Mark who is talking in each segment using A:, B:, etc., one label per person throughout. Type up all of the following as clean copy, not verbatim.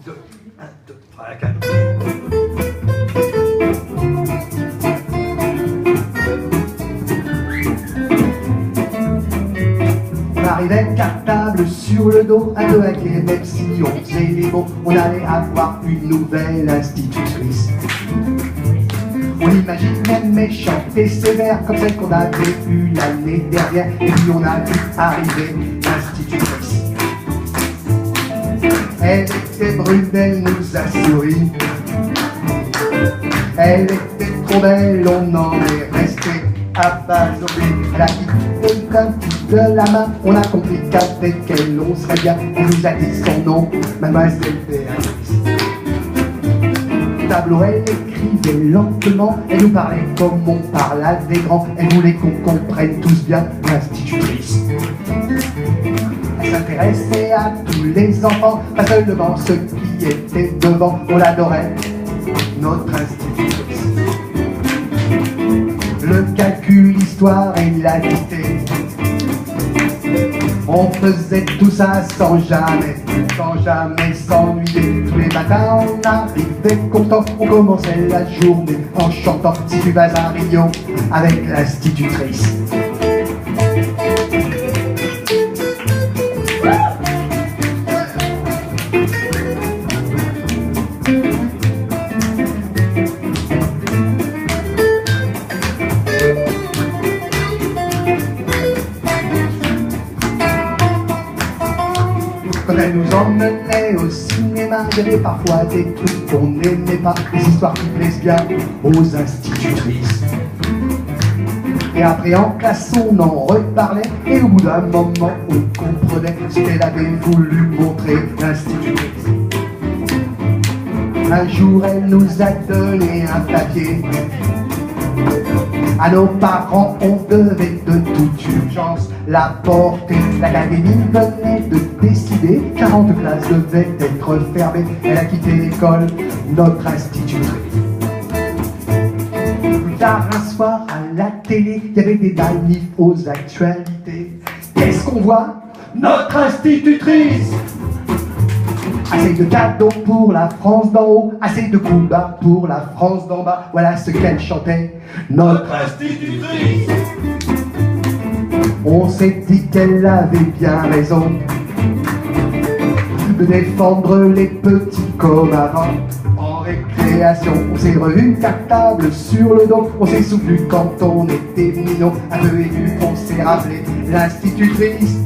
A: 2, 1, 2, 3, 4. On arrivait cartable sur le dos, à deux haquets, même si on faisait les mots, on allait avoir une nouvelle institutrice. On imagine même méchante et sévère, comme celle qu'on avait eue l'année dernière, et puis on a vu arriver l'institutrice. Elle était brune, elle nous a souri. Elle était trop belle, on en est resté abasourdi. Elle a quitté comme de la main, on a compris qu'avec elle on serait bien. Elle nous a dit son nom, Mademoiselle Béatrice. Tableau, elle écrivait lentement, elle nous parlait comme on parle à des grands. Elle voulait qu'on comprenne tous bien l'institutrice. Elle s'intéressait à tous les enfants, pas seulement ceux qui étaient devant. On l'adorait, notre institutrice. Le calcul, l'histoire et la dictée, on faisait tout ça sans jamais s'ennuyer. Tous les matins on arrivait content, on commençait la journée en chantant Si tu vas à Rio avec l'institutrice. Quand elle nous emmenait au cinéma, il y avait parfois des trucs qu'on n'aimait pas, des histoires qui plaisent bien aux institutrices. Et après en classe on en reparlait, et au bout d'un moment on comprenait ce qu'elle avait voulu montrer, l'institutrice. Un jour elle nous a donné un papier. À nos parents, on devait de toute urgence la porter. L'académie venait de décider, 40 classes devaient être fermées. Elle a quitté l'école, notre institutrice. Plus tard un soir à la télé, il y avait des manifs aux actualités. Qu'est-ce qu'on voit? Notre institutrice! Assez de cadeaux pour la France d'en haut, assez de coups bas pour la France d'en bas. Voilà ce qu'elle chantait, notre institutrice. On s'est dit qu'elle avait bien raison de défendre les petits comme avant. En récréation, on s'est revu cartable sur le dos. On s'est souvenu quand on était minot, un peu ému, on s'est rappelé l'institutrice.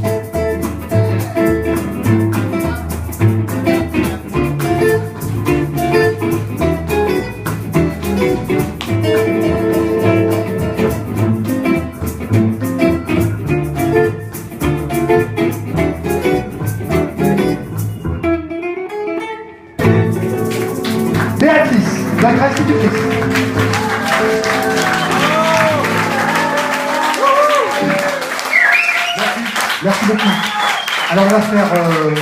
A: Béatrice, notre institutrice. Merci beaucoup. Alors on va faire une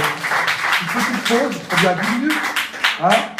A: petite pause, on vient 10 minutes. Hein.